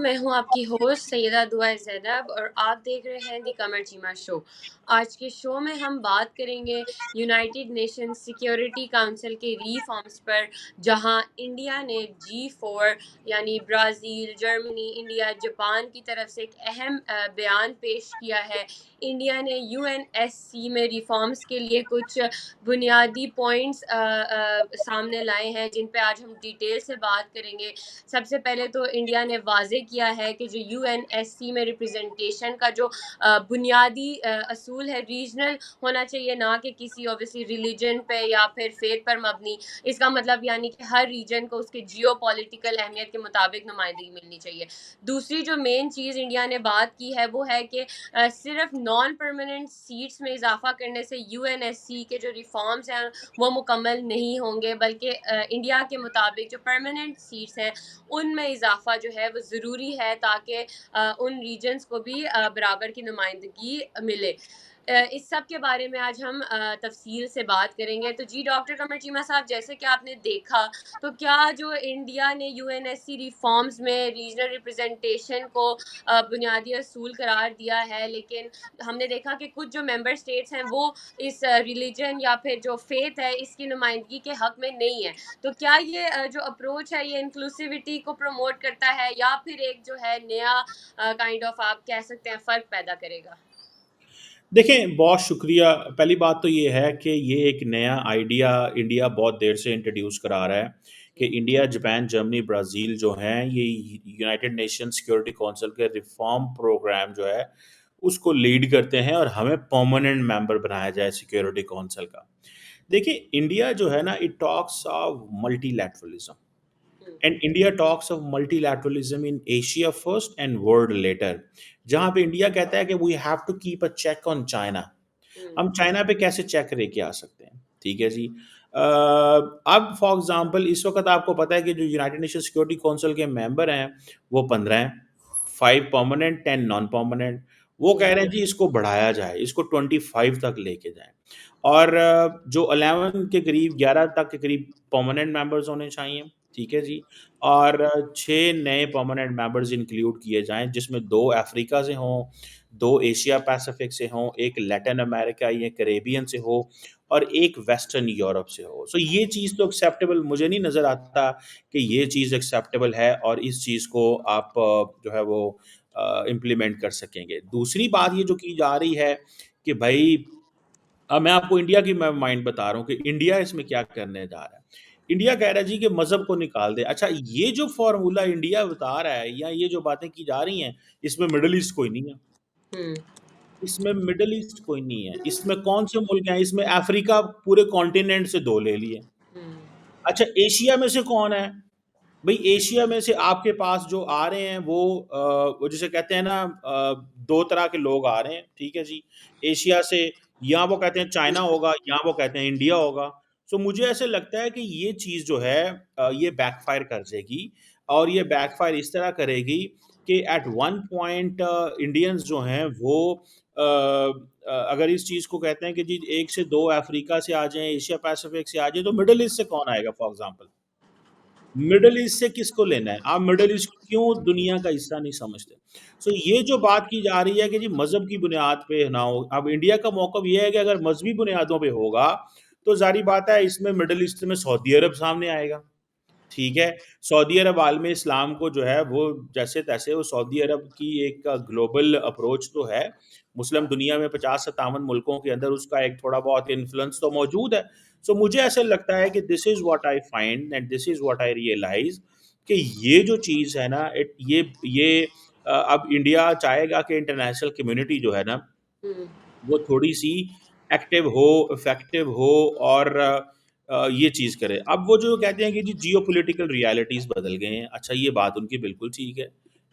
मैं हूं आपकी होस्ट सैयदा दुआ ज़ैनब और आप देख रहे हैं दी कमर चीमा शो। आज के शो में हम बात करेंगे यूनाइटेड नेशंस सिक्योरिटी काउंसिल के रिफॉर्म्स पर, जहां इंडिया ने G4 यानी ब्राज़ील, जर्मनी, इंडिया, जापान की तरफ से एक अहम बयान पेश किया है। इंडिया ने UNSC में रिफॉर्म्स के लिए कुछ बुनियादी पॉइंट्स सामने लाए हैं, जिन पे आज हम डिटेल से बात करेंगे। सबसे पहले तो इंडिया ने वाजे किया है कि जो UNSC में रिप्रेजेंटेशन का जो बुनियादी असूल है, रीजनल होना चाहिए, ना कि किसी ऑब्वियसली रिलीजन पे या फिर फेथ पर मबनी। इसका मतलब यानी कि हर रीजन को उसके जियो पॉलिटिकल अहमियत के मुताबिक नुमाइंदगी मिलनी चाहिए। दूसरी जो मेन चीज़ इंडिया ने बात की है वो है कि सिर्फ नॉन परमानेंट सीट्स में इजाफा करने से UNSC के जो रिफॉर्म्स हैं वो मुकम्मल नहीं होंगे, बल्कि इंडिया के मुताबिक जो परमानेंट सीट्स हैं उनमें इजाफा जो है वो ज़रूरी है, ताकि उन रीजन्स को भी बराबर की नुमाइंदगी मिले। इस सब के बारे में आज हम तफसील से बात करेंगे। तो जी डॉक्टर कमर चीमा साहब, जैसे कि आपने देखा, तो क्या जो इंडिया ने UNSC रिफॉर्म्स में रीजनल रिप्रेजेंटेशन को बुनियादी असूल करार दिया है, लेकिन हमने देखा कि कुछ जो मेंबर स्टेट्स हैं वो इस रिलीजन या फिर जो फेथ है इसकी नुमाइंदगी के हक में नहीं है। तो क्या ये जो अप्रोच है ये इंक्लूसिविटी को प्रमोट करता है, या फिर एक जो है नया काइंड ऑफ आप कह सकते हैं फ़र्क पैदा करेगा? देखें, बहुत शुक्रिया। पहली बात तो ये है कि ये एक नया आइडिया इंडिया बहुत देर से इंट्रोड्यूस करा रहा है कि जी। इंडिया, जापान, जर्मनी, ब्राज़ील जो हैं ये यूनाइटेड नेशन सिक्योरिटी काउंसिल के रिफ़ॉर्म प्रोग्राम जो है उसको लीड करते हैं और हमें परमानेंट मेंबर बनाया जाए सिक्योरिटी काउंसिल का। देखिए, इंडिया जो है ना, it talks of multilateralism hmm. And India talks of multilateralism in Asia first and world later. जहाँ पे इंडिया कहता है कि we have to keep a check on China. Hmm. हम चाइना पे कैसे चेक लेके आ सकते हैं? ठीक है जी। अब फॉर एग्जांपल इस वक्त आपको पता है कि जो यूनाइटेड नेशन सिक्योरिटी काउंसिल के मेंबर हैं वो 15 हैं, 5 परमानेंट, 10 नॉन परमानेंट। वो जी। कह रहे हैं जी इसको बढ़ाया जाए, इसको 25 तक लेके जाएं। और जो 11 के करीब, 11 तक के करीब परमानेंट मेंबर्स होने चाहिए। ठीक है जी। और 6 नए परमानेंट मेंबर्स इंक्लूड किए जाएं, जिसमें 2 अफ्रीका से हों, 2 एशिया पैसिफिक से हों, 1 लैटिन अमेरिका या कैरेबियन से हो और 1 वेस्टर्न यूरोप से हो। सो ये चीज़ तो एक्सेप्टेबल मुझे नहीं नज़र आता कि ये चीज़ एक्सेप्टेबल है और इस चीज़ को आप जो है वो इम्प्लीमेंट कर सकेंगे। दूसरी बात ये जो की जा रही है कि भई, अब मैं आपको इंडिया की मैं माइंड बता रहा हूँ कि इंडिया इसमें क्या करने जा रहा है। इंडिया कह रहा है जी कि मज़हब को निकाल दे। अच्छा, ये जो फ़ॉर्मूला इंडिया बता रहा है या ये जो बातें की जा रही हैं, इसमें मिडल ईस्ट कोई नहीं है। हम्म। इसमें मिडल ईस्ट कोई नहीं है। इसमें कौन से मुल्क हैं? इसमें अफ्रीका पूरे कॉन्टिनेंट से 2 ले लिए। हम्म। अच्छा, एशिया में से कौन है? भई एशिया में से आपके पास जो आ रहे हैं वो जिसे कहते हैं ना, 2 तरह के लोग आ रहे हैं, ठीक है जी। एशिया से या वो कहते हैं चाइना होगा या वो कहते हैं इंडिया होगा। सो मुझे ऐसे लगता है कि ये चीज़ जो है ये बैकफ़ायर कर जाएगी और ये बैकफ़ायर इस तरह करेगी कि एट वन पॉइंट इंडियंस जो हैं वो अगर इस चीज़ को कहते हैं कि जी 1 से 2 अफ्रीका से आ जाएँ, एशिया पैसिफिक से आ जाएँ, तो मिडल ईस्ट से कौन आएगा फॉर एग्ज़ाम्पल? मिडल ईस्ट से किसको लेना है? आप मिडल ईस्ट को क्यों दुनिया का हिस्सा नहीं समझते? सो ये जो बात की जा रही है कि जी मज़हब की बुनियाद पे ना हो, अब इंडिया का मौक़िफ़ ये है कि अगर मज़हबी बुनियादों पे होगा, तो ज़ाहिर बात है इसमें मिडल ईस्ट में सऊदी अरब सामने आएगा। ठीक है? सऊदी अरब आलम इस्लाम को जो है वो जैसे-तैसे वो सऊदी अरब की एक ग्लोबल अप्रोच तो है। मुस्लिम दुनिया में 50-57 मुल्कों के अंदर उसका एक थोड़ा बहुत इन्फ्लुएंस तो मौजूद है। सो मुझे ऐसा लगता है कि this is what I find and this is what I realise कि ये जो चीज़ है ना, ये अब इंडिया चाहेगा कि इंटरनेशनल कम्युनिटी जो है ना हम्म। वो थोड़ी-सी एक्टिव हो, इफ़ेक्टिव हो और ये चीज़ करे। अब वो जो कहते हैं कि जी जियोपॉलिटिकल रियलिटीज़ बदल गए हैं। अच्छा, ये बात उनकी बिल्कुल ठीक है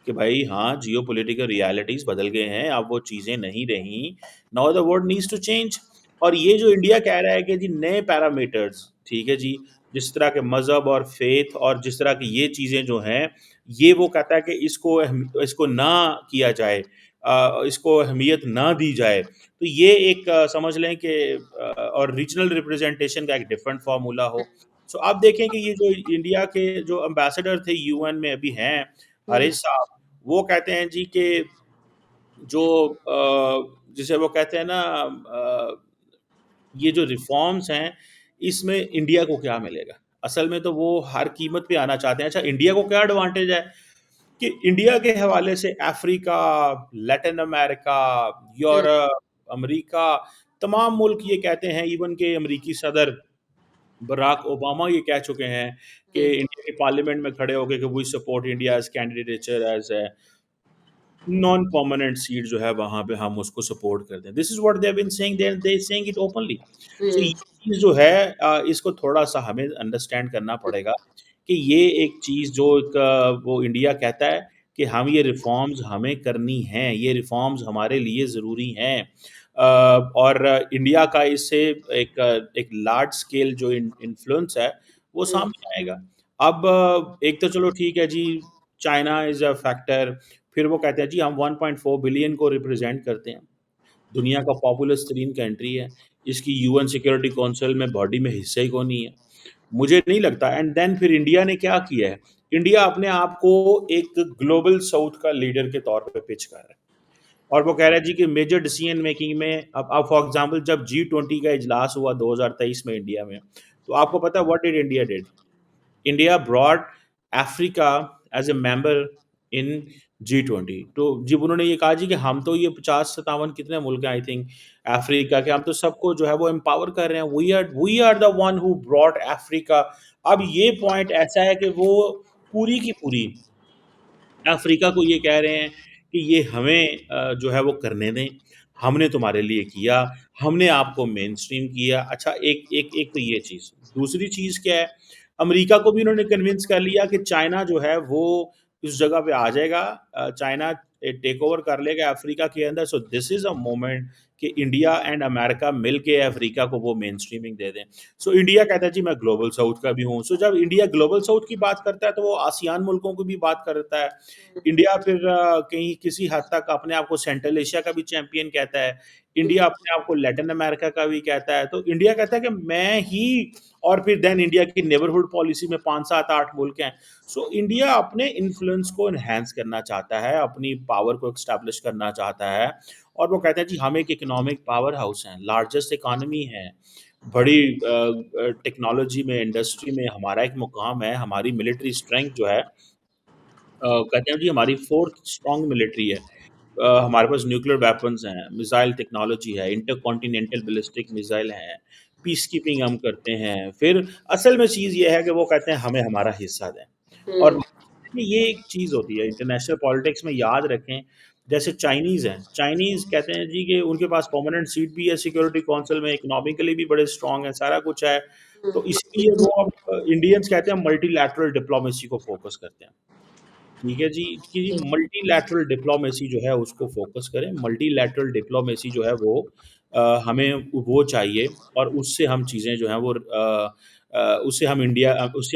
कि भाई हाँ, जियोपॉलिटिकल रियलिटीज़ बदल गए हैं, अब वो चीज़ें नहीं रहीं। Now the world needs to change. और ये जो इंडिया कह रहा है कि जी नए पैरामीटर्स, ठीक है जी, जिस तरह के मज़हब और फ़ेथ और जिस तरह की ये चीज़ें जो हैं, ये वो कहता है कि इसको ना किया जाए, इसको अहमियत ना दी जाए। तो ये एक समझ लें कि और रीजनल रिप्रेजेंटेशन का एक डिफरेंट फार्मूला हो। सो आप देखें कि ये जो इंडिया के जो एम्बेसडर थे यूएन में अभी हैं, हम्म। हरीश साहब, वो कहते हैं जी कि जो जिसे वो कहते हैं ना ये जो रिफॉर्म्स हैं, इसमें इंडिया को क्या मिलेगा? असल में तो वो हर कीमत पे आना चाहते हैं। अच्छा, इंडिया को क्या एडवांटेज है कि इंडिया के हवाले से अफ्रीका, लैटिन अमेरिका, हुँ, यूरोप, अमेरिका, तमाम मुल्क ये कहते हैं, इवन के अमेरिकी सदर बराक ओबामा ये कह चुके हैं कि हुँ, इंडिया के पार्लियामेंट में खड़े होके कि we support India's candidature as a non permanent seat जो है वहाँ पे हम उसको सपोर्ट करते हैं। This is what they have been saying, they saying it openly. So ये हुँ, चीज़ जो है इसको थोड़ा-सा हमें अंडरस्टैंड करना पड़ेगा कि ये एक चीज़ जो एक वो इंडिया कहता है कि हम ये रिफ़ॉर्म्स हमें करनी हैं, ये रिफ़ॉर्म्स हमारे लिए ज़रूरी हैं। और इंडिया का इससे एक लार्ज स्केल जो इन्फ्लुएंस है, वो हुँ, सामने आएगा। अब एक तो चलो ठीक है जी, चाइना इज़ अ फैक्टर, फिर वो कहते हैं जी हम 1.4 बिलियन को रिप्रेजेंट करते हैं। दुनिया का पॉपुलस तरीन कंट्री है। इसकी यूएन सिक्योरिटी काउंसिल में बॉडी में हिस्सा ही कौन नहीं है। मुझे नहीं लगता एंड देन फिर इंडिया ने क्या किया है? इंडिया अपने आप को एक ग्लोबल साउथ का लीडर के तौर पे पिच कर रहा है। और वो कह रहा है जी कि मेजर डिसीजन मेकिंग में अब फॉर एग्ज़ाम्पल जब जी20 का इजलास हुआ 2023 में इंडिया में, तो आपको पता है what did India did? India brought Africa as a member in G20। तो जब उन्होंने ये कहा जी कि हम तो ये 50-57 कितने मुल्क हैं आई थिंक अफ्रीका के, हम तो सबको जो है वो एम्पावर कर रहे हैं। We are the one who brought Africa. अब ये पॉइंट ऐसा है कि वो पूरी की पूरी अफ्रीका को ये कह रहे हैं कि ये हमें जो है वो करने दें, हमने तुम्हारे लिए किया, हमने आपको मेनस्ट्रीम किया। अच्छा, एक एक एक तो ये चीज़। दूसरी चीज़ क्या है, अमेरिका को भी उन्होंने कन्विंस कर लिया कि चाइना जो है वो इस जगह पे आ जाएगा, चाइना टेक ओवर कर लेगा अफ्रीका के अंदर। So this is a moment कि इंडिया एंड अमेरिका मिल के अफ्रीका को वो मेनस्ट्रीमिंग दे दें। सो इंडिया कहता है जी मैं ग्लोबल साउथ का भी हूँ। सो जब इंडिया ग्लोबल साउथ की बात करता है तो वो आसियान मुल्कों की भी बात करता है। इंडिया फिर कहीं किसी हद तक अपने आप को सेंट्रल एशिया का भी चैंपियन कहता है। इंडिया अपने आप को लैटिन अमेरिका का भी कहता है। तो इंडिया कहता है कि मैं ही, और फिर देन इंडिया की नेबरहुड पॉलिसी में 5, 7, 8 मुल्क हैं। सो इंडिया अपने इन्फ्लुएंस को एनहांस करना चाहता है, अपनी पावर को एस्टैब्लिश करना चाहता है। और वो कहते हैं जी हम एक इकोनॉमिक पावर हाउस हैं, लार्जेस्ट इकोनॉमी है, बड़ी टेक्नोलॉजी में, इंडस्ट्री में हमारा एक मुकाम है, हमारी मिलिट्री स्ट्रेंथ जो है कहते हैं जी हमारी फोर्थ स्ट्रॉन्ग मिलिट्री है। हमारे पास न्यूक्लियर वेपन्स हैं, मिसाइल टेक्नोलॉजी है, इंटरकॉन्टिनेंटल बैलिस्टिक मिसाइल हैं, पीस कीपिंग हम करते हैं। फिर असल में चीज़ ये है कि वो कहते हैं हमें हमारा हिस्सा दें। और हुँ, ये एक चीज़ होती है इंटरनेशनल पॉलिटिक्स में, याद रखें। जैसे चाइनीज़ हैं, चाइनीज़ कहते हैं जी कि उनके पास परमानेंट सीट भी है सिक्योरिटी काउंसिल में, इकोनॉमिकली भी बड़े स्ट्रॉन्ग हैं, सारा कुछ है। तो इसलिए वो अब इंडियंस कहते हैं मल्टीलैटरल डिप्लोमेसी को फोकस करते हैं। ठीक है जी, कि मल्टीलैटरल डिप्लोमेसी जो है उसको फ़ोकस करें। मल्टीलैटरल डिप्लोमेसी जो है वो हमें वो चाहिए, और उससे हम चीज़ें जो हैं वो उससे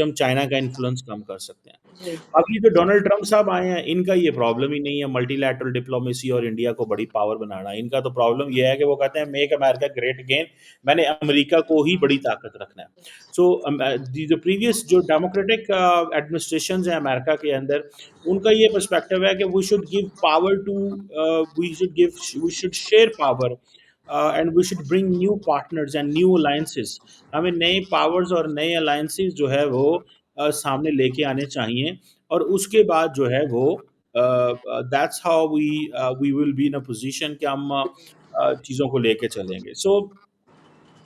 हम चाइना का इन्फ्लुएंस कम कर सकते हैं। जी, अब ये जो डोनाल्ड ट्रम्प साहब आए हैं, इनका ये प्रॉब्लम ही नहीं है मल्टीलैटरल डिप्लोमेसी और इंडिया को बड़ी पावर बनाना। इनका तो प्रॉब्लम ये है कि वो कहते हैं मेक अमेरिका ग्रेट अगेन, मैंने अमेरिका को ही बड़ी ताकत रखना है। सो जो प्रीवियस जो डेमोक्रेटिक एडमिनिस्ट्रेशंस हैं अमेरिका के अंदर, उनका ये पर्सपेक्टिव है कि we should give power to we should share power and we should bring new partners and new alliances. हमें नए पावर्स और नए अलायंसेस जो है वो सामने लेके आने चाहिए, और उसके बाद जो है वो that's how we will be in a position कि हम चीज़ों को लेके चलेंगे। सो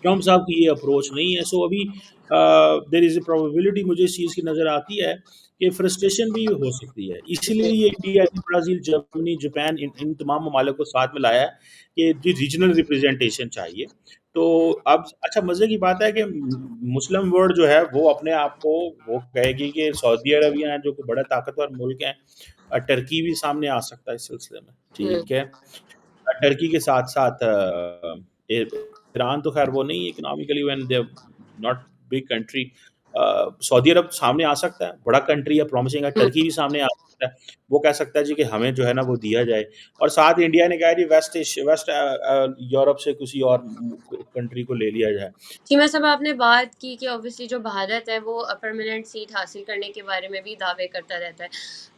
ट्रम्प साहब की ये अप्रोच नहीं है। सो अभी देयर इज़ अ प्रोबेबिलिटी मुझे इस चीज़ की नज़र आती है कि फ्रस्ट्रेशन भी हो सकती है। इसीलिए ये इंडिया ने ब्राज़ील, जर्मनी, जापान इन इन तमाम ममालिक को साथ में लाया है कि जी रीजनल रिप्रेजेंटेशन चाहिए। तो अब अच्छा, मज़े की बात है कि मुस्लिम वर्ल्ड जो है वो अपने आप को वो कहेगी कि सऊदी अरबिया है जो कि बड़ा ताकतवर मुल्क है। टर्की भी सामने आ सकता है इस सिलसिले में, हुँ, ठीक है। टर्की के साथ-साथ ईरान तो ख़ैर वो नहीं है economically, when they are not big country. Saudi Arabia सामने आ सकता है, बड़ा कंट्री है, प्रॉमिसिंग है, हुँ। टर्की भी सामने आ सकता है। वो कह सकता है जी कि हमें जो है ना वो दिया जाए और साथ इंडिया ने कहा है जी वेस्ट यूरोप से किसी और कंट्री को ले लिया जाए। चीमा साहब, आपने बात की कि ऑब्वियसली जो भारत है वो परमानेंट सीट हासिल करने के बारे में भी दावे करता रहता है।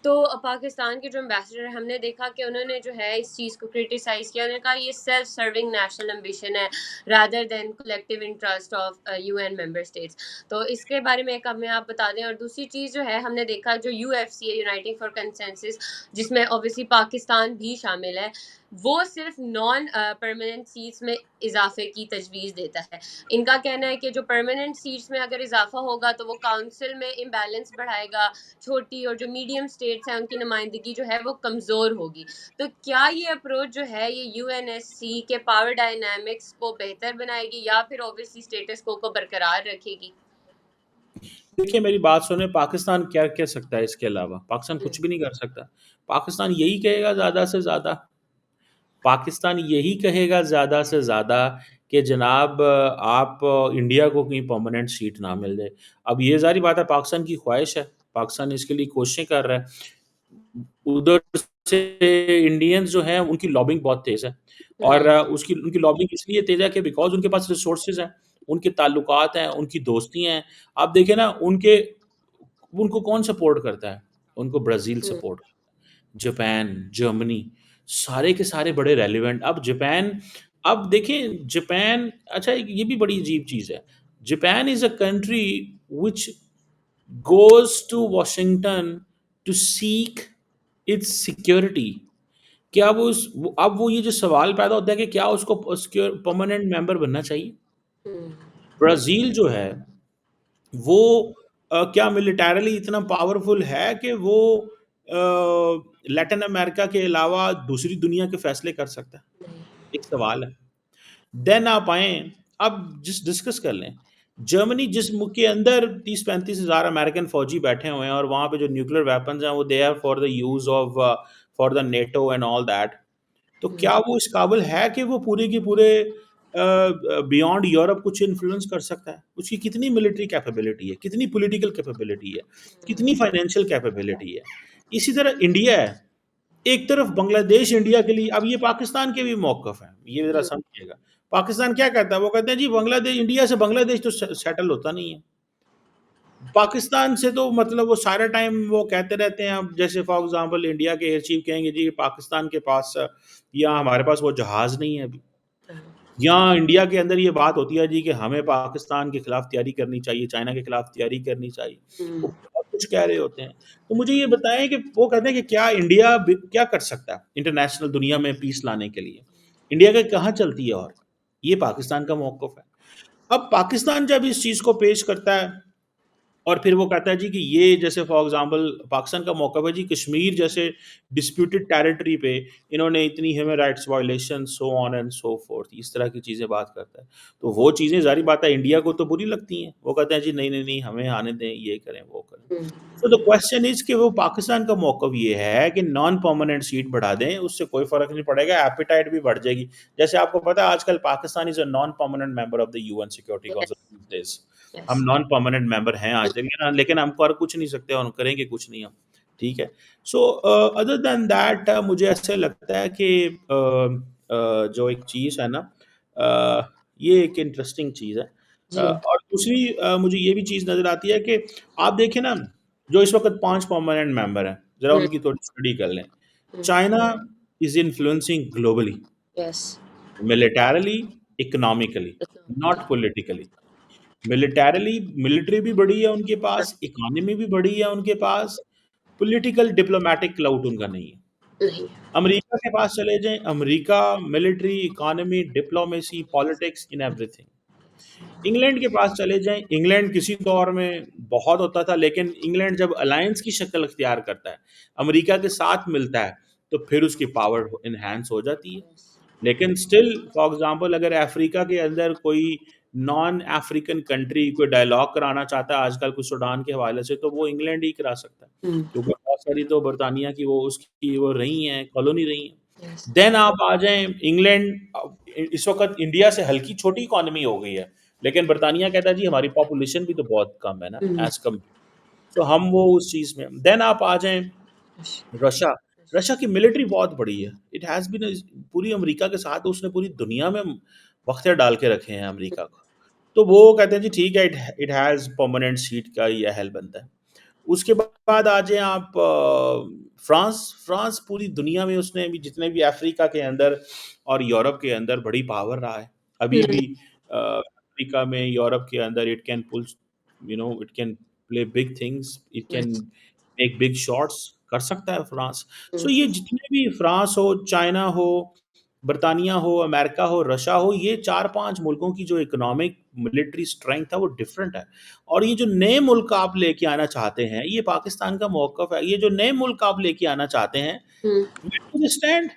तो पाकिस्तान के जो एम्बेसडर हैं, हमने देखा कि उन्होंने जो है इस चीज़ को क्रिटिसाइज़ किया। उन्होंने कहा ये सेल्फ सर्विंग नेशनल एम्बिशन है rather than collective interest of UN member states. तो इसके बारे में एक हमें आप बता दें। और दूसरी चीज़ जो है, हमने देखा जो यूएफसी है, यूनाइटिंग फॉर कंसेंसस, जिसमें ऑब्वियसली पाकिस्तान भी शामिल है, वो सिर्फ नॉन परमानेंट सीट्स में इजाफे की तजवीज़ देता है। इनका कहना है कि जो परमानेंट सीट्स में अगर इजाफा होगा तो वो काउंसिल में इम्बैलेंस बढ़ाएगा, छोटी और जो मीडियम स्टेट्स हैं उनकी नुमाइंदगी जो है वो कमज़ोर होगी। तो क्या ये अप्रोच जो है ये यूएनएससी के पावर डायनामिक्स को बेहतर बनाएगी या फिर ऑब्वियसली स्टेटस को बरकरार रखेगी? देखिए मेरी बात सुने, पाकिस्तान क्या कह सकता है इसके अलावा? पाकिस्तान हम्म, कुछ भी नहीं कर सकता। पाकिस्तान यही कहेगा ज़्यादा से ज़्यादा, पाकिस्तान यही कहेगा ज़्यादा से ज़्यादा कि जनाब आप इंडिया को कहीं परमानेंट सीट ना मिल जाए। अब ये ज़ाहिर बात है पाकिस्तान की ख्वाहिश है, पाकिस्तान इसके लिए कोशिशें कर रहा है। उधर से इंडियंस जो हैं उनकी लॉबिंग बहुत तेज़ है और हम्म, उसकी उनकी लॉबिंग इसलिए तेज़ है कि बिकॉज़ उनके पास रिसोर्सेज़ हैं, उनके ताल्लुकात हैं, उनकी दोस्तियाँ हैं। आप देखें ना उनको कौन सपोर्ट करता है? उनको ब्राज़ील हम्म, सपोर्ट, जापान, जर्मनी, सारे के सारे बड़े रेलेवेंट। अब देखें जापान, अच्छा एक ये भी बड़ी अजीब चीज़ है। Japan is a country which goes to Washington to seek its security. क्या वो उस वो अब वो ये जो सवाल पैदा होता है कि क्या उसको सिक्योर परमानेंट मेंबर बनना चाहिए? हम्म, ब्राज़ील जो है वो क्या मिलिटैरिली इतना पावरफुल है कि वो लैटिन अमेरिका के अलावा दूसरी दुनिया के फैसले कर सकता है? नहीं, एक सवाल है। देन आप आएँ, अब जिस डिस्कस कर लें, जर्मनी जिस मुल्क के अंदर 30-35 हज़ार अमेरिकन फ़ौजी बैठे हुए हैं और वहाँ पे जो न्यूक्लियर वेपन्स हैं वो they are for the use of for the NATO and all that. तो हम्म, क्या वो इस काबिल है कि वो पूरे के पूरे बियॉन्ड यूरोप कुछ इन्फ्लुएंस कर सकता है? उसकी कितनी मिलिट्री कैपेबिलिटी है? कितनी पॉलिटिकल कैपेबिलिटी है? कितनी फाइनेंशियल कैपेबिलिटी है? इसी तरह इंडिया है। एक तरफ बांग्लादेश इंडिया के लिए, अब ये पाकिस्तान के भी मौक़िफ़ हैं, ये ज़रा हम्म, समझिएगा। पाकिस्तान क्या कहता है? वो कहते हैं जी बांग्लादेश, इंडिया से बांग्लादेश तो सेटल होता नहीं है। पाकिस्तान से तो मतलब वो सारा टाइम वो कहते रहते हैं, अब जैसे फॉर एग्ज़ाम्पल इंडिया के एयर चीफ कहेंगे जी पाकिस्तान के पास या हमारे पास वो जहाज़ नहीं है अभी। हाँ, या इंडिया के अंदर ये बात होती है जी कि हमें पाकिस्तान के खिलाफ तैयारी करनी चाहिए, चाइना के खिलाफ तैयारी करनी चाहिए। वो हम्म, बहुत कुछ कह रहे होते हैं। तो मुझे ये बताएँ कि वो कहते हैं कि क्या इंडिया क्या कर सकता है इंटरनेशनल दुनिया में पीस लाने के लिए? इंडिया का कहाँ चलती है और? ये पाकिस्तान का मौक़िफ़ है। अब पाकिस्तान जब इस चीज़ को पेश करता है और फिर वो कहता है जी कि ये जैसे फॉर एग्ज़ाम्पल पाकिस्तान का मौक़िफ़ है जी कश्मीर जैसे डिस्प्यूटेड टेरिटरी पे इन्होंने इतनी human rights violation so on and so forth, इस तरह की चीज़ें बात करता है। तो वो चीज़ें ज़ाहिर बात है इंडिया को तो बुरी लगती हैं। वो कहते हैं जी नहीं, नहीं, नहीं हमें आने दें, ये करें, वो करें। हम्म, सो द क्वेश्चन इज़ कि वो पाकिस्तान का मौक़िफ़ ये है कि नॉन परमानेंट सीट बढ़ा दें, उससे कोई फ़र्क नहीं पड़ेगा, एपेटाइट भी बढ़ जाएगी। जैसे आपको पता है आजकल Pakistan is a non permanent member of the UN security yes, council these days. हम यस, नॉन परमानेंट मेंबर हैं आज, लेकिन हम कर कुछ नहीं सकते और करेंगे कुछ नहीं हम, ठीक है? सो अदर दैन दैट मुझे ऐसा लगता है कि जो एक चीज़ है ना, ये एक इंटरेस्टिंग चीज़ है। जी, और दूसरी मुझे ये भी चीज़ नज़र आती है कि आप देखें ना, जो इस वक़्त 5 परमानेंट मेंबर हैं, ज़रा हम्म, उनकी थोड़ी स्टडी कर लें। Hmm, China is influencing globally, yes, militarily, economically, not economically, politically. Militarily military भी बड़ी है उनके हाँ, पास, इकोनॉमी भी बड़ी है उनके पास, पॉलिटिकल डिप्लोमैटिक क्लाउट उनका नहीं है। नहीं, अमेरिका के पास चले जाएँ, America military, economy, diplomacy, politics in everything. England के पास चले जाएँ, इंग्लैंड किसी दौर में बहुत होता था, लेकिन इंग्लैंड जब अलायंस की शक्ल इख्तियार करता है, अमेरिका के साथ मिलता है, तो फिर उसकी पावर एनहांस हो जाती है। यस, लेकिन स्टिल फॉर एग्ज़ाम्पल अगर अफ्रीका के अंदर कोई नॉन अफ्रीकन कंट्री कोई डायलॉग कराना चाहता है आजकल कुछ सूडान के हवाले से, तो वो इंग्लैंड ही करा सकता है। हम्म, क्योंकि बहुत सारी तो बर्तानिया की वो उसकी वो रही हैं, कॉलोनी रही हैं। यस, देन आप आ जाएँ इंग्लैंड, इस वक़्त इंडिया से हल्की छोटी इकॉनमी हो गई है। लेकिन बर्तानिया कहता है जी हमारी पॉपुलेशन भी तो बहुत कम है ना हम्म, एज कम। तो हम वो उस चीज़ में देन आप आ जाएँ रशिया। रशिया की मिलिट्री बहुत बड़ी है। इट हैज़ बीन पूरी अमेरिका के साथ उसने पूरी दुनिया में बख्तर डाल के रखे हैं अमेरिका को। तो वो कहते हैं जी ठीक है इट हैज़ परमानेंट सीट का ये हल बनता है। उसके बाद आ जाएँ आप फ्रांस। फ्रांस पूरी दुनिया में उसने भी जितने भी अफ्रीका के अंदर और यूरोप के अंदर बड़ी पावर रहा है। अभी हम्म, भी अफ्रीका में, यूरोप के अंदर it can pull it can play big things, it can अच्छा, मेक बिग शॉट्स कर सकता है फ्रांस। हम्म, सो ये जितने भी फ्रांस हो, चाइना हो, ब्रिटानिया हो, अमेरिका हो, रशिया हो, ये 4-5 मुल्कों की जो इकोनॉमिक मिलिट्री स्ट्रेंथ है वो डिफरेंट है। और ये जो नए मुल्क आप लेके आना चाहते हैं, ये पाकिस्तान का मौक़िफ़ है। ये जो नए मुल्क आप लेके आना चाहते हैं, हम्म, वेयर डू दे स्टैंड?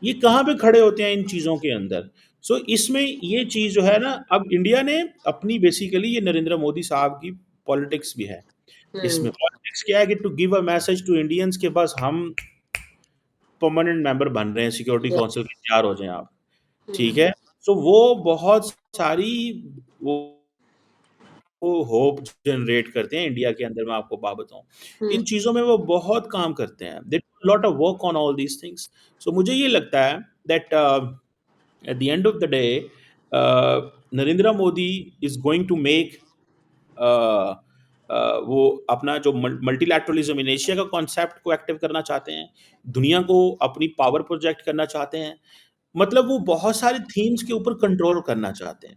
ये कहाँ पे खड़े होते हैं इन चीज़ों के अंदर? सो इसमें ये चीज़ जो है ना, अब इंडिया ने अपनी बेसिकली ये नरेंद्र मोदी साहब की पॉलिटिक्स भी है। हम्म, इसमें पॉलिटिक्स क्या है कि to give a message to Indians के बस हम परमानेंट मेंबर बन रहे हैं सिक्योरिटी या, काउंसिल के, तैयार हो जाएँ आप। ठीक हम्म, है? सो वो बहुत सारी वो वो होप जनरेट करते हैं इंडिया के अंदर, मैं आपको बात बताऊँ। हम्म, इन चीज़ों में वो बहुत काम करते हैं। They do lot of work on all these things. So मुझे ये लगता है that at the end of the day Narendra Modi is going to make a वो अपना जो मल्टीलैटरलिज़्म इन एशिया का कॉन्सेप्ट को एक्टिव करना चाहते हैं। दुनिया को अपनी पावर प्रोजेक्ट करना चाहते हैं। मतलब वो बहुत सारे थीम्स के ऊपर कंट्रोल करना चाहते हैं,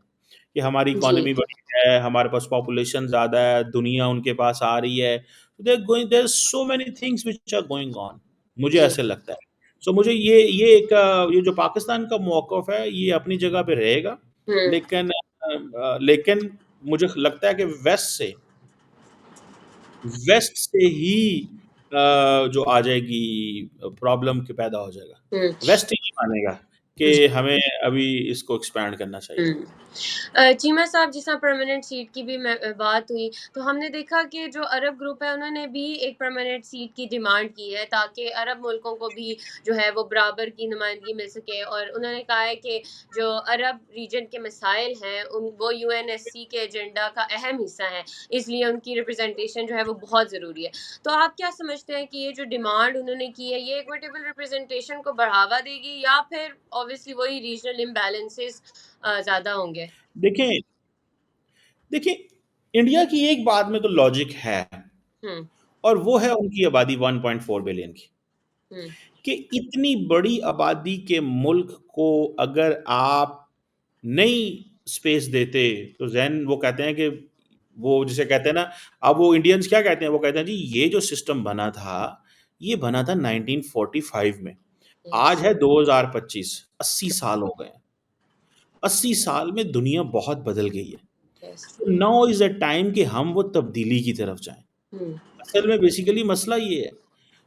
कि हमारी जी, इकोनॉमी बड़ी है, हमारे पास पॉपुलेशन ज़्यादा है, दुनिया उनके पास आ रही है। There are so many things which are going on, मुझे जी, ऐसा लगता है। सो मुझे ये एक ये जो पाकिस्तान का मौक़िफ़ है, ये अपनी जगह पे रहेगा, हम्म, लेकिन मुझे लगता है कि वेस्ट से ही जो आ जाएगी प्रॉब्लम के पैदा हो जाएगा। हम्म, वेस्ट ही नहीं मानेगा कि हमें अभी इसको एक्सपैंड करना चाहिए। हुँ। चीमा साहब जिस तरह परमानेंट सीट की भी बात हुई, तो हमने देखा कि जो अरब ग्रुप है उन्होंने भी एक परमानेंट सीट की डिमांड की है ताकि अरब मुल्कों को भी जो है वो बराबर की नुमाइंदगी मिल सके और उन्होंने कहा है कि जो अरब रीजन के मसाइल हैं उन वो यूएनएससी के एजेंडा का अहम हिस्सा हैं, इसलिए उनकी रिप्रेजेंटेशन जो है वो बहुत ज़रूरी है। तो आप क्या समझते हैं कि ये जो डिमांड उन्होंने की है ये इक्विटेबल रिप्रेजेंटेशन को बढ़ावा देगी या फिर ऑब्वियसली वही रीजनल इम्बैलेंसेस ज़्यादा होंगे? देखें देखिए, इंडिया की एक बात में तो लॉजिक है, हुँ, और वो है उनकी आबादी 1.4 बिलियन की, हुँ, कि इतनी बड़ी आबादी के मुल्क को अगर आप नई स्पेस देते, तो ज़ेन वो कहते हैं कि वो जिसे कहते हैं ना, अब वो इंडियंस क्या कहते हैं? वो कहते हैं जी ये जो सिस्टम बना था, ये बना था 1945 में। यस, आज है 2025, 80 साल हो गए हैं। 80 साल में दुनिया बहुत बदल गई है। Yes, so now is a time कि हम वो तब्दीली की तरफ जाएँ। हुँ, असल में बेसिकली मसला ये है।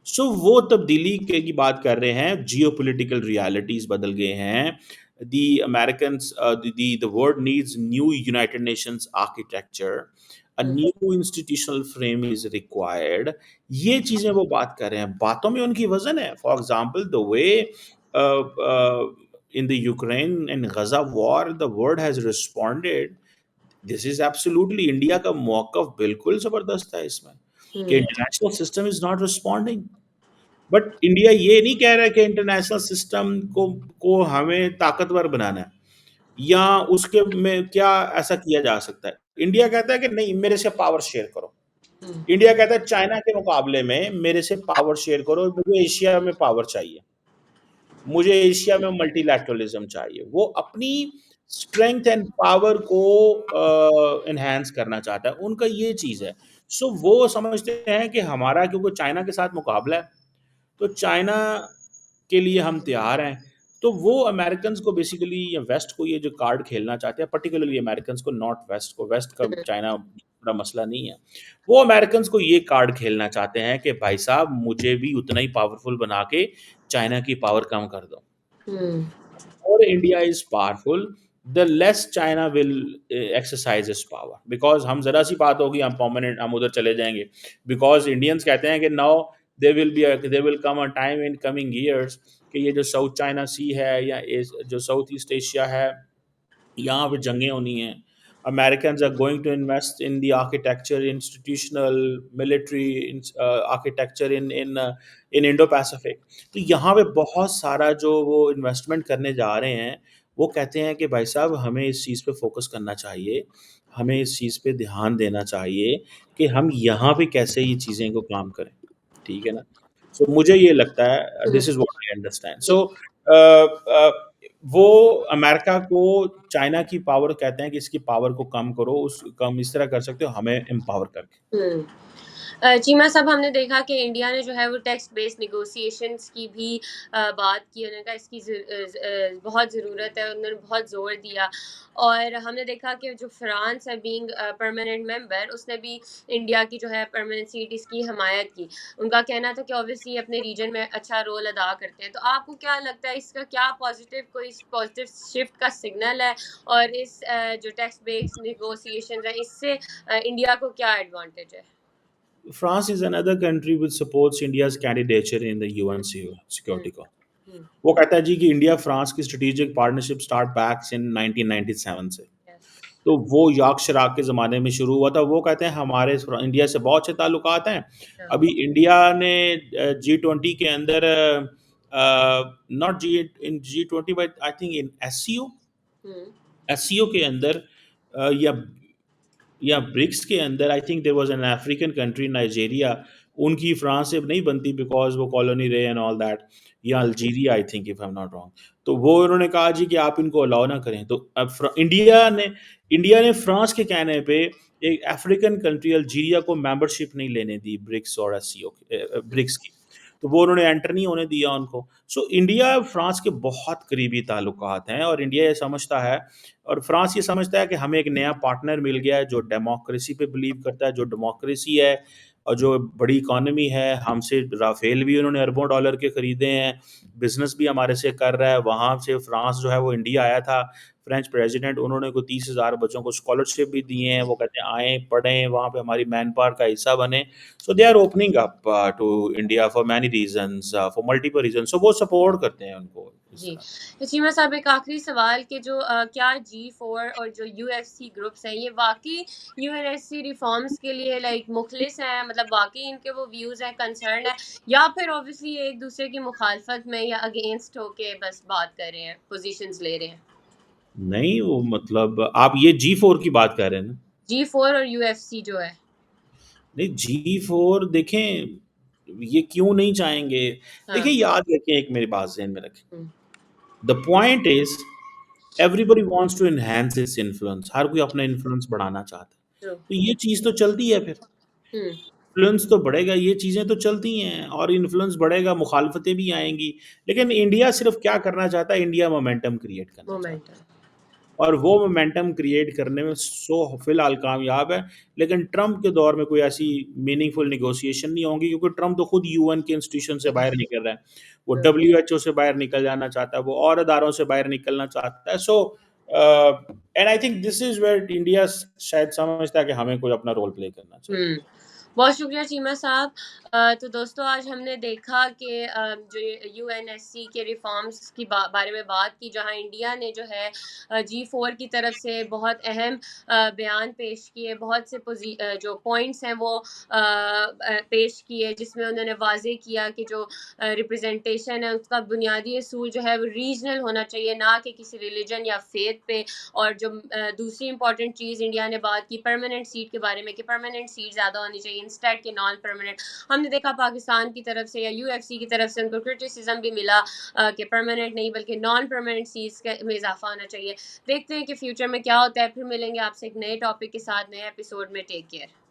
सो वो तब्दीली के की बात कर रहे हैं, जियोपॉलिटिकल रियलिटीज़ बदल गए हैं। The Americans the world needs new United Nations architecture, a hmm, new institutional frame is required. ये चीज़ें वो बात कर रहे हैं, बातों में उनकी वज़न है। For example the way in the Ukraine and Gaza war, the world has responded. This is absolutely India का मौक़िफ़ बिल्कुल ज़बरदस्त है इसमें, कि hmm, international system is not responding. But India ये नहीं कह रहा है कि इंटरनेशनल सिस्टम को हमें ताकतवर बनाना है, या उसके में क्या ऐसा किया जा सकता है। इंडिया कहता है कि नहीं मेरे से पावर शेयर करो। हुँ, इंडिया कहता है चाइना के मुकाबले में मेरे से पावर शेयर करो, मुझे एशिया में पावर चाहिए। मुझे एशिया में मल्टीलैटरलिज़्म चाहिए। वो अपनी स्ट्रेंथ एंड पावर को एनहांस करना चाहता है, उनका ये चीज़ है। सो वो समझते हैं कि हमारा क्योंकि चाइना के साथ मुकाबला है, तो चाइना के लिए हम तैयार हैं। तो वो अमेरिकन्स को बेसिकली या वेस्ट को ये जो कार्ड खेलना चाहते हैं, पर्टिकुलरली अमेरिकन्स को, नॉट वेस्ट को। वेस्ट का हुँ, चाइना बड़ा मसला नहीं है। वो अमेरिकन्स को ये कार्ड खेलना चाहते हैं कि भाई साहब मुझे भी उतना ही पावरफुल बना के चाइना की पावर कम कर दो। हुँ, More India is powerful, the less China will exercise its power. Because हम ज़रा सी बात होगी हम परमानेंट हम उधर चले जाएंगे। Because Indians कहते हैं कि now there will come a time in coming years कि ये जो साउथ चाइना सी है या जो साउथ ईस्ट एशिया है, यहाँ पे जंगें होनी हैं। Americans are going to invest in the architecture, institutional, military architecture in Indo-Pacific. तो यहाँ पे बहुत सारा जो वो इन्वेस्टमेंट करने जा रहे हैं, वो कहते हैं कि भाई साहब हमें इस चीज़ पे फ़ोकस करना चाहिए, हमें इस चीज़ पे ध्यान देना चाहिए कि हम यहाँ पे कैसे ये चीज़ें को काम करें, ठीक है ना? सो मुझे ये लगता है hmm, this is what I understand. जी। सो वो अमेरिका को चाइना की पावर कहते हैं कि इसकी पावर को कम करो, उस कम इस तरह कर सकते हो हमें एम्पावर करके। हुँ। चीमा साहब हमने देखा कि इंडिया ने जो है वो टेक्स्ट बेस्ड नेगोशिएशंस की भी बात की। उन्होंने कहा इसकी बहुत ज़रूरत है, उन्होंने बहुत ज़ोर दिया। और हमने देखा कि जो फ्रांस है बीइंग परमानेंट मेंबर, उसने भी इंडिया की जो है परमानेंट सीट इसकी हमायत की। उनका कहना था कि ऑब्वियसली ये अपने रीजन में अच्छा रोल अदा करते हैं। तो आपको क्या लगता है इसका क्या पॉजिटिव शिफ्ट का सिग्नल है? और इस जो टेक्स्ट बेस्ड नेगोशिएशंस है इससे इंडिया को क्या एडवांटेज है? France is another country which supports India's candidature in the UN hmm, security council. Hmm, वो कहता है जी कि इंडिया फ्रांस की strategic partnership start backs in 1997 से। यस, तो वो याक शिराक के ज़माने में शुरू हुआ था। वो कहते हैं हमारे इंडिया से बहुत अच्छे ताल्लुकात हैं। हाँ, अभी इंडिया ने G20 के अंदर not G in G20 but I think in SCO हुँ, एससीओ के अंदर या ब्रिक्स के अंदर I think there was an African country Nigeria, उनकी फ्रांस से नहीं बनती बिकॉज़ वो कॉलोनी रहे एंड ऑल दैट, या hmm, Algeria I think if I am not wrong. तो वो उन्होंने कहा जी कि आप इनको अलाउ ना करें। तो अब इंडिया ने फ्रांस के कहने पे एक अफ्रीकन कंट्री अल्जीरिया को मेंबरशिप नहीं लेने दी ब्रिक्स और एससीओ हुँ, ब्रिक्स की। तो वो उन्होंने एंटर नहीं होने दिया उनको। सो इंडिया फ्रांस के बहुत करीबी ताल्लुकात हैं और इंडिया ये समझता है और फ्रांस ये समझता है कि हमें एक नया पार्टनर मिल गया है जो डेमोक्रेसी पे बिलीव करता है, जो डेमोक्रेसी है और जो बड़ी इकॉनमी है। हमसे राफेल भी उन्होंने अरबों डॉलर के खरीदे हैं, बिज़नेस भी हमारे से कर रहा है। वहाँ से फ्रांस जो है वो इंडिया आया था, फ्रेंच प्रेसिडेंट उन्होंने को 30,000 बच्चों को स्कॉलरशिप भी दिए हैं। वो कहते हैं आएँ, पढ़ें, वहाँ पे हमारी मैन पावर का हिस्सा बनें। So they are opening up to India for many reasons, for multiple reasons. So वो सपोर्ट करते हैं उनको इस जी। तरह। चीमा साहब एक आखिरी सवाल कि जो क्या जी4 और जो यूएफसी ग्रुप्स हैं, ये वाक़ई यूएनएससी रिफ़ॉर्म्स के लिए लाइक मुख़लिस हैं, मतलब वाक़ई इनके वो व्यूज़ हैं, कंसर्न है, या फिर ऑब्वियसली ये एक-दूसरे की मुखालफत में या अगेंस्ट होके बस बात कर रहे हैं, पोज़ीशंस ले रहे हैं? नहीं, वो मतलब आप ये जी4 की बात कर रहे हैं ना? जी4 और यूएफसी जो है। नहीं, जी4 देखें, ये क्यों नहीं चाहेंगे? देखिए, हाँ। याद रखें, एक मेरी बात ज़हन में रखें। Hmm, the point is everybody wants to enhance its influence, हर कोई अपना इन्फ्लुएंस बढ़ाना चाहता है। ट्रू। तो ये चीज़ तो चलती है फिर, हुँ, इन्फ्लुएंस तो बढ़ेगा, ये चीज़ें तो चलती हैं और इन्फ्लुएंस बढ़ेगा, मुखालफतें भी आएँगी। लेकिन इंडिया सिर्फ़ क्या करना चाहता है, इंडिया मोमेंटम क्रिएट करना चाहता है। मोमेंटम। और वो मोमेंटम क्रिएट करने में फिलहाल कामयाब है। लेकिन ट्रंप के दौर में कोई ऐसी मीनिंगफुल नेगोशिएशन नहीं होंगी क्योंकि ट्रंप तो खुद यूएन के इंस्टीट्यूशन से बाहर निकल रहा है। वो ट्रू। डब्ल्यूएचओ से बाहर निकल जाना चाहता है, वो और अदारों से बाहर निकलना चाहता है। So and I think this is where India शायद समझता है कि हमें कोई अपना रोल प्ले करना चाहिए। हुँ। बहुत शुक्रिया चीमा साहब। तो दोस्तों आज हमने देखा कि जो यूएनएससी के रिफ़ॉर्म्स की बारे में बात की, जहाँ इंडिया ने जो है जी4 की तरफ से बहुत अहम बयान पेश किए, बहुत से जो पॉइंट्स हैं वो पेश किए, जिसमें उन्होंने वाज़ेह किया कि जो रिप्रेजेंटेशन है उसका बुनियादी असूल जो है वो रीजनल होना चाहिए, ना कि किसी रिलीजन या फेथ पे। और जो दूसरी इंपॉर्टेंट चीज़ इंडिया ने बात की परमानेंट सीट के बारे में कि परमानेंट सीट ज़्यादा होनी चाहिए इंस्टेड के नॉन परमानेंट। हमने देखा पाकिस्तान की तरफ से या यूएफसी की तरफ से उनको क्रिटिसिज्म भी मिला कि परमानेंट नहीं बल्कि नॉन परमानेंट सीट्स में इजाफा होना चाहिए। देखते हैं कि फ्यूचर में क्या होता है। फिर मिलेंगे आपसे एक नए टॉपिक के साथ नए एपिसोड में। Take care.